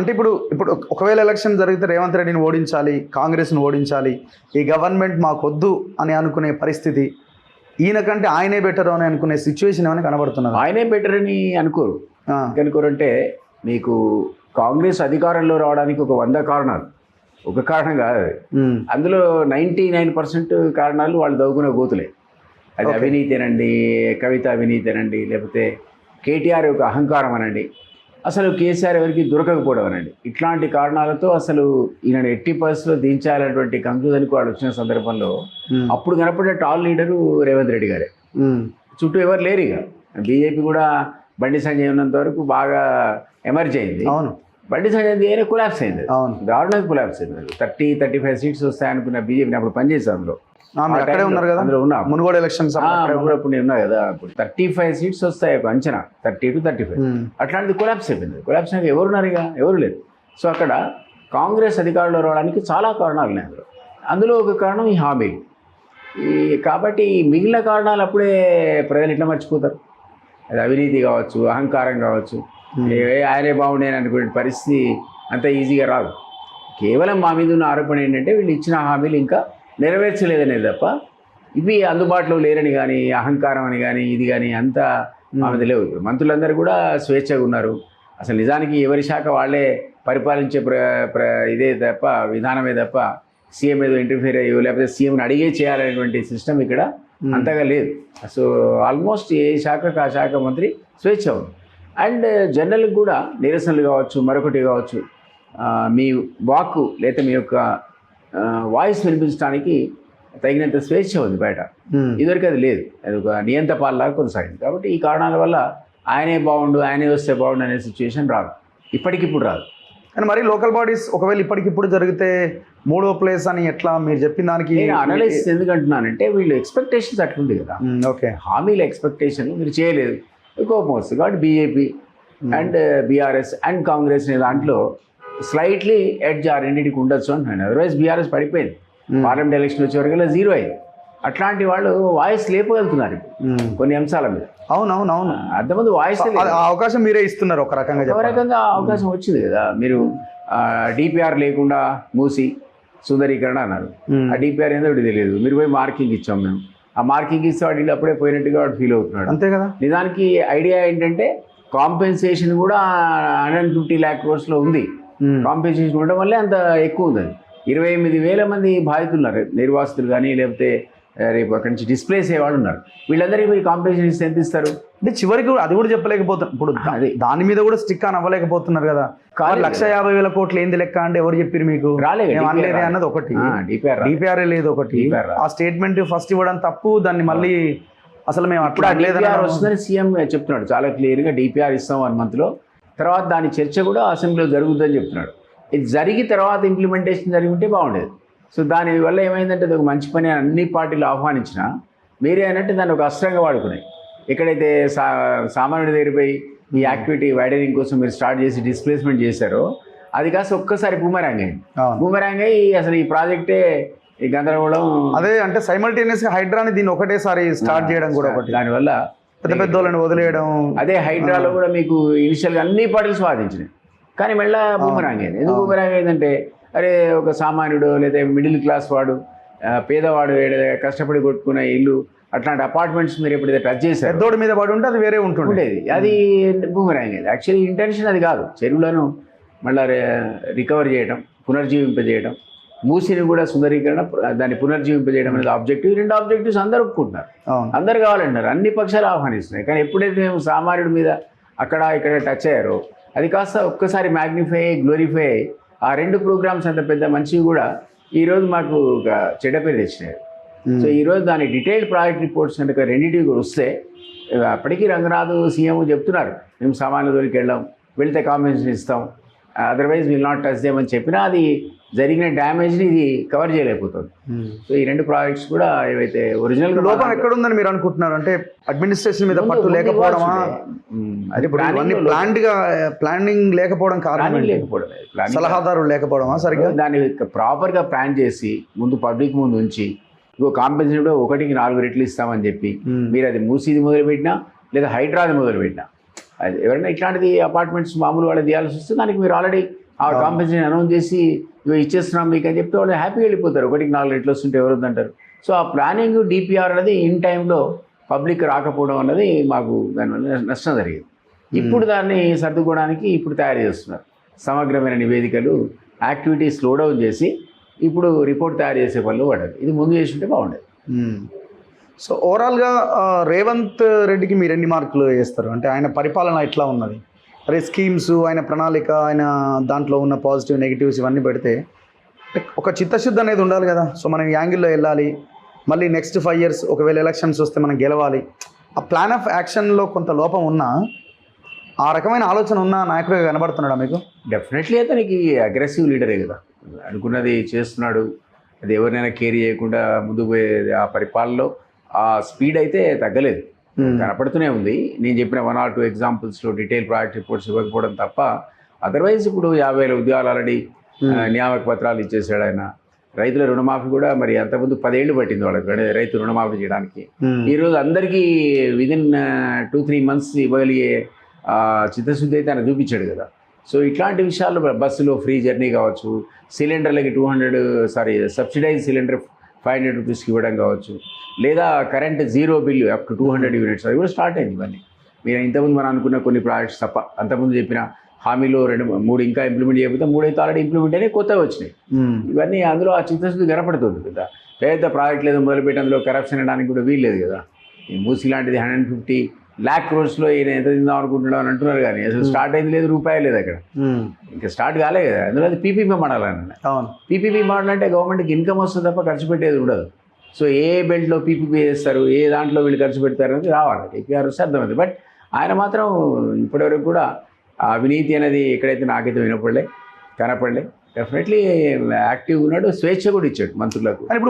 అంటే ఇప్పుడు ఇప్పుడు ఒకవేళ ఎలక్షన్ జరిగితే రేవంత్ రెడ్డిని ఓడించాలి, కాంగ్రెస్ను ఓడించాలి, ఈ గవర్నమెంట్ మాకొద్దు అని అనుకునే పరిస్థితి, ఈయన కంటే ఆయనే బెటర్ అని అనుకునే సిచ్యువేషన్ ఏమైనా కనబడుతున్నారు? ఆయనే బెటర్ అని అనుకోరంటే మీకు కాంగ్రెస్ అధికారంలో రావడానికి ఒక 100 కారణాలు, ఒక కారణం కాదు అది. అందులో 99% కారణాలు వాళ్ళు దవ్వుకునే గోతులే. అది అవినీతి అనండి, కవిత అవినీతి అనండి, లేకపోతే కేటీఆర్ యొక్క అహంకారం అనండి, అసలు కేసీఆర్ ఎవరికి దొరకకపోవడం అనండి, ఇట్లాంటి కారణాలతో అసలు ఈయన 80% దించాలన్నటువంటి కంక్లూజన్కి వాళ్ళు వచ్చిన సందర్భంలో అప్పుడు కనపడే టాల్ లీడరు రేవంత్ రెడ్డి గారే. చుట్టూ ఎవరు లేరు. ఇక బీజేపీ కూడా బండి సంజయ్ ఉన్నంత వరకు బాగా ఎమర్జ్ అయింది. అవును, బండి సంజయ్ ఏమైనా కొలాప్స్ అయింది, దారుణంగా కొలాప్స్ అయింది. 30-35 సీట్స్ వస్తాయనుకున్న బీజేపీ అప్పుడు పనిచేసాను అందులో. అక్కడే ఉన్నారు కదా, అందులో ఉన్నా మునుగోడు ఎలక్షన్స్ అప్పుడు నేను ఉన్నా కదా. అప్పుడు 35 సీట్స్ వస్తాయి ఒక అంచనా, 30-35. అట్లాంటిది కొలాప్స్ అయిపోయింది. కొలాప్స్ అయినా ఎవరున్నారు? ఇక ఎవరు లేరు. సో అక్కడ కాంగ్రెస్ అధికారంలో రావడానికి చాలా కారణాలు ఉన్నాయి. అందులో ఒక కారణం ఈ హామీలు. కాబట్టి మిగిలిన కారణాలు అప్పుడే ప్రజలు ఎట్లా మర్చిపోతారు? అది అవినీతి కావచ్చు, అహంకారం కావచ్చు, ఆయనే బాగుండేని అనుకునే పరిస్థితి అంత ఈజీగా రాదు. కేవలం మా మీద ఉన్న ఆరోపణ ఏంటంటే వీళ్ళు ఇచ్చిన హామీలు ఇంకా నెరవేర్చలేదనేది తప్ప, ఇవి అందుబాటులో లేరని కానీ, అహంకారం అని కానీ, ఇది కానీ అంతా మా మీద లేవు. మంత్రులందరూ కూడా స్వేచ్ఛగా ఉన్నారు. అసలు నిజానికి ఎవరి శాఖ వాళ్ళే పరిపాలించే ఇదే తప్ప, విధానమే తప్ప సీఎం ఏదో ఇంటర్ఫియర్ అయ్యో లేకపోతే సీఎంని అడిగే చేయాలనేటువంటి సిస్టమ్ ఇక్కడ అంతగా లేదు. సో ఆల్మోస్ట్ ఏ శాఖకు ఆ శాఖ మంత్రి స్వేచ్ఛ ఉంది. అండ్ జనరల్కి కూడా నిరసనలు కావచ్చు, మరొకటి కావచ్చు, మీ వాక్కు లేదా మీ యొక్క వాయిస్ వినిపించడానికి తగినంత స్వేచ్ఛ ఉంది బయట. ఇదివరకు అది లేదు, అది ఒక నియంత పాలలాగా కొనసాగింది. కాబట్టి ఈ కారణాల వల్ల ఆయనే బాగుండు, ఆయనే వస్తే బాగుండు అనే సిచ్యువేషన్ రాదు, ఇప్పటికిప్పుడు రాదు. కానీ మరి లోకల్ బాడీస్ ఒకవేళ ఇప్పటికిప్పుడు జరిగితే 3వ ప్లేస్ అని ఎట్లా మీరు చెప్పిన దానికి నేను అనలైజ్ ఎందుకంటున్నానంటే వీళ్ళు ఎక్స్పెక్టేషన్స్ అట్లుంది కదా. ఓకే, హామీల ఎక్స్పెక్టేషన్ మీరు చేయలేదు, కోపం వస్తుంది. కాబట్టి BJP and BRS and Congress అనే దాంట్లో స్లైట్లీ ఎడ్జ్ ఆ రెండింటికి ఉండొచ్చు అంటున్నాను. అదర్వైజ్ బీఆర్ఎస్ పడిపోయింది, పార్లమెంట్ ఎలక్షన్ వచ్చే వరకు 0 అయింది. అట్లాంటి వాళ్ళు వాయిస్ లేపగలుగుతున్నారు కొన్ని అంశాల మీద. అవునవునవును, అంతమంది వాయిస్ అవకాశం మీరే ఇస్తున్నారు ఒక రకంగా. అవకాశం వచ్చింది కదా. మీరు డిపిఆర్ లేకుండా మూసి సుందరీకరణ అన్నారు. ఆ డిపిఆర్ ఏందో తెలియదు, మీరు పోయి మార్కింగ్ ఇచ్చాం మేము. ఆ మార్కింగ్ ఇస్తే వాడు అప్పుడే పోయినట్టుగా వాడు ఫీల్ అవుతున్నాడు. అంతే కదా. నిజానికి ఐడియా ఏంటంటే కాంపెన్సేషన్ కూడా 150 lakh crores ఉంది. కాంపెన్సేషన్ ఉండడం వల్లే అంత ఎక్కువ ఉంది. 28,000 మంది బాధితులు ఉన్నారు, నిర్వాసితులు కానీ లేకపోతే రేపు అక్కడి నుంచి డిస్ప్లేస్ అయ్యే వాళ్ళు ఉన్నారు. వీళ్ళందరికీ మీరు కాంపెన్సేషన్ ఇస్తే ఎంత ఇస్తారు? అంటే చివరికి అది కూడా చెప్పలేకపోతున్నారు. ఇప్పుడు దాని మీద కూడా స్టిక్ అని అవ్వలేకపోతున్నారు కదా. 150,000 కోట్లు ఏంది లెక్క అంటే ఎవరు చెప్పారు మీకు? రాలేదు అన్నది ఒకటి, డిపిఆర్ లేదు ఒకటి. ఆ స్టేట్మెంట్ ఫస్ట్ ఇవ్వడం తప్పు, దాన్ని మళ్ళీ అసలు మేము అట్లా వస్తుందని సీఎం చెప్తున్నాడు చాలా క్లియర్గా. డిపిఆర్ ఇస్తాం 1 monthలో, తర్వాత దాని చర్చ కూడా అసెంబ్లీలో జరుగుతుందని చెప్తున్నాడు. ఇది జరిగి తర్వాత ఇంప్లిమెంటేషన్ జరిగి ఉంటే బాగుండేది. సో దానివల్ల ఏమైందంటే అది ఒక మంచి పని అన్ని పార్టీలు ఆహ్వానించినా మీరే అన్నట్టు దాన్ని ఒక అస్త్రంగా వాడుకున్నాయి. ఎక్కడైతే సామాన్యుడి దగ్గరపై ఈ యాక్టివిటీ వైడనింగ్ కోసం మీరు స్టార్ట్ చేసి డిస్ప్లేస్మెంట్ చేశారో అది కాస్త ఒక్కసారి బూమరాంగ్ అయింది. బూమరాంగ్ అయ్యి అసలు ఈ ప్రాజెక్టే ఈ గందరగోళం. అదే అంటే సైమల్టేనియస్గా హైడ్రాని దీన్ని ఒకటేసారి స్టార్ట్ చేయడం కూడా ఒకటి, దానివల్ల పెద్ద పెద్ద వాళ్ళని వదిలేయడం. అదే హైడ్రాలో కూడా మీకు ఇనిషియల్గా అన్ని పార్టీలు స్వాధించినాయి, కానీ మళ్ళీ బూమరాంగ్ అయింది. ఎందుకు బూమరాంగ్ అయిందంటే అరే ఒక సామాన్యుడు లేదా మిడిల్ క్లాస్ వాడు, పేదవాడు కష్టపడి కొట్టుకునే ఇల్లు, అట్లాంటి అపార్ట్మెంట్స్ మీరు ఎప్పుడైతే టచ్ చేశారు పెద్దోడి మీద పడి ఉంటే అది వేరే ఉంటుండేది, అది బూమరాంగ్ అయింది. యాక్చువల్లీ ఇంటెన్షన్ అది కాదు, చెరువులను మళ్ళీ రికవర్ చేయడం, పునర్జీవింపజేయడం, మూసిని కూడా సుందరీకరణ, దాన్ని పునర్జీవింపజేయడం అనేది ఆబ్జెక్టివ్. 2 ఆబ్జెక్టివ్స్ అందరూ ఒప్పుకుంటున్నారు, అందరు కావాలంటారు, అన్ని పక్షాలు ఆహ్వానిస్తున్నాయి. కానీ ఎప్పుడైతే మేము సామాన్యుడి మీద అక్కడ ఇక్కడ టచ్ అయ్యారో అది కాస్త ఒక్కసారి మ్యాగ్నిఫై అయ్యి గ్లోరిఫై అయ్యి ఆ 2 ప్రోగ్రామ్స్ అంత పెద్ద మంచివి కూడా ఈరోజు మాకు ఒక చెడ్డ పేరు తెచ్చినాయి. సో ఈరోజు దాని డీటెయిల్డ్ ప్రాజెక్ట్ రిపోర్ట్స్ కనుక రెండింటివి కూడా వస్తే, అప్పటికీ రంగనాథ్ సీఎం చెప్తున్నారు మేము సామాన్యుల దగ్గరికి వెళ్ళాం, వెళ్తే కాంపెన్సేషన్ ఇస్తాం, అదర్వైజ్ విల్ నాట్ టచ్ దేమని చెప్పినా అది జరిగిన డ్యామేజ్ని ఇది కవర్ చేయలేకపోతుంది. సో ఈ 2 ప్రాజెక్ట్స్ కూడా ఏవైతే ఒరిజినల్ లోపం ఎక్కడుందని మీరు అనుకుంటున్నారు? అంటే అడ్మినిస్ట్రేషన్ మీద పట్టు లేకపోవడమా? అది ప్లానింగ్ లేకపోవడం కారణం లేకపోవడం, సలహాదారులు లేకపోవడమా? సరిగ్గా దాన్ని ప్రాపర్గా ప్లాన్ చేసి ముందు పబ్లిక్ ముందు ఉంచి ఇంకో కాంపెన్సేషన్ కూడా 1కి 4 రెట్లు ఇస్తామని చెప్పి మీరు అది మూసీది మొదలుపెట్టినా లేదా హైడ్రాది మొదలుపెట్టినా, అది ఎవరైనా ఇట్లాంటిది అపార్ట్మెంట్స్ మామూలు వాళ్ళు తీయాల్సి వస్తే దానికి మీరు ఆల్రెడీ ఆ కాంపెన్సేషన్ అనౌన్స్ చేసి ఇవి ఇచ్చేస్తున్నాం మీకు అని చెప్తే వాళ్ళు హ్యాపీగా వెళ్ళిపోతారు. 1కి 4 రెట్లు వస్తుంటే ఎవరు వద్దంటారు. సో ఆ ప్లానింగ్ డిపిఆర్ అనేది ఇన్ టైంలో పబ్లిక్ రాకపోవడం అన్నది మాకు దానివల్ల నష్టం జరిగింది. ఇప్పుడు దాన్ని సర్దుకోవడానికి ఇప్పుడు తయారు చేస్తున్నారు సమగ్రమైన నివేదికలు, యాక్టివిటీ స్లో డౌన్ చేసి ఇప్పుడు రిపోర్ట్ తయారు చేసే పనులు పడ్డది. ఇది ముందు చేసి ఉంటే బాగుండేది. సో ఓవరాల్గా రేవంత్ రెడ్డికి మీరు ఎన్ని మార్కులు వేస్తారు? అంటే ఆయన పరిపాలన ఎట్లా ఉన్నది? అరే స్కీమ్స్, ఆయన ప్రణాళిక, ఆయన దాంట్లో ఉన్న పాజిటివ్ నెగిటివ్స్ ఇవన్నీ పెడితే ఒక చిత్తశుద్ధి అనేది ఉండాలి కదా. సో మనం యాంగిల్లో వెళ్ళాలి, మళ్ళీ నెక్స్ట్ 5 years ఒకవేళ ఎలక్షన్స్ వస్తే మనం గెలవాలి. ఆ ప్లాన్ ఆఫ్ యాక్షన్లో కొంత లోపం ఉన్నా, ఆ రకమైన ఆలోచన ఉన్న నాయకుడిగా కనబడుతున్నాడా మీకు? డెఫినెట్లీ అతనికి అగ్రెసివ్ లీడరే కదా, అనుకున్నది చేస్తున్నాడు. అది ఎవరినైనా కేర్ చేయకుండా ముందుకు పోయేది. ఆ పరిపాలనలో ఆ స్పీడ్ అయితే తగ్గలేదు, కనపడుతూనే ఉంది. నేను చెప్పిన 1 or 2 ఎగ్జాంపుల్స్లో డీటెయిల్ ప్రాజెక్ట్ రిపోర్ట్స్ ఇవ్వకపోవడం తప్ప అదర్వైజ్ ఇప్పుడు 50,000 ఉద్యోగాలు ఆల్రెడీ నియామక పత్రాలు ఇచ్చేసాడు ఆయన. రైతుల రుణమాఫీ కూడా మరి అంతకుముందు 10 ఏళ్ళు పట్టింది వాళ్ళకి రైతు రుణమాఫీ చేయడానికి. ఈరోజు అందరికీ విదిన్ 2-3 months ఇవ్వగలిగే చిత్తశుద్ధి అయితే ఆయన చూపించాడు కదా. సో ఇట్లాంటి విషయాల్లో బస్సులో ఫ్రీ జర్నీ కావచ్చు, సిలిండర్లకి సబ్సిడైజ్ సిలిండర్ 500 రూపీస్కి ఇవ్వడం కావచ్చు, లేదా current 0 bill up to 200 units అది కూడా స్టార్ట్ అయింది. ఇవన్నీ మీరు ఇంతకుముందు మనం అనుకున్న కొన్ని ప్రాజెక్ట్స్ తప్ప అంతకుముందు చెప్పిన హామీలో 2-3 ఇంకా ఇంప్లిమెంట్ చేయకపోతే 3 అయితే ఆల్రెడీ ఇంప్లిమెంట్ అయినాయి, కొత్తగా వచ్చినాయి. ఇవన్నీ అందులో ఆ చిత్తశుద్ధి కనపడుతుంది కదా. పెద్ద ప్రాజెక్ట్ లేదు మొదలుపెట్టి అందులో కరప్షన్ అనడానికి కూడా వీల్లేదు కదా. ఈ మూసీ లాంటిది 150 lakh crores ఈయన ఎంత తిందాం అనుకుంటున్నాం అని అంటున్నారు, కానీ అసలు స్టార్ట్ అయింది లేదు, రూపాయలు లేదు అక్కడ, ఇంకా స్టార్ట్ కాలే కదా. అందులో అది పీపీపీ మోడల్ అని. పీపీపీ మోడల్ అంటే గవర్నమెంట్కి ఇన్కమ్ వస్తుంది తప్ప ఖర్చు పెట్టేది ఉండదు. సో ఏ బెల్ట్లో పీపీపీ చేస్తారు, ఏ దాంట్లో వీళ్ళు ఖర్చు పెడతారు అనేది రావాలి, టీపీఆర్ వస్తే అర్థమైంది. బట్ ఆయన మాత్రం ఇప్పటివరకు కూడా అవినీతి అనేది ఎక్కడైతే నాకైతే కనపడలే. డెఫినెట్లీ యాక్టివ్ ఉన్నాడు, స్వేచ్ఛ కూడా ఇచ్చాడు మంత్రులకు. ఇప్పుడు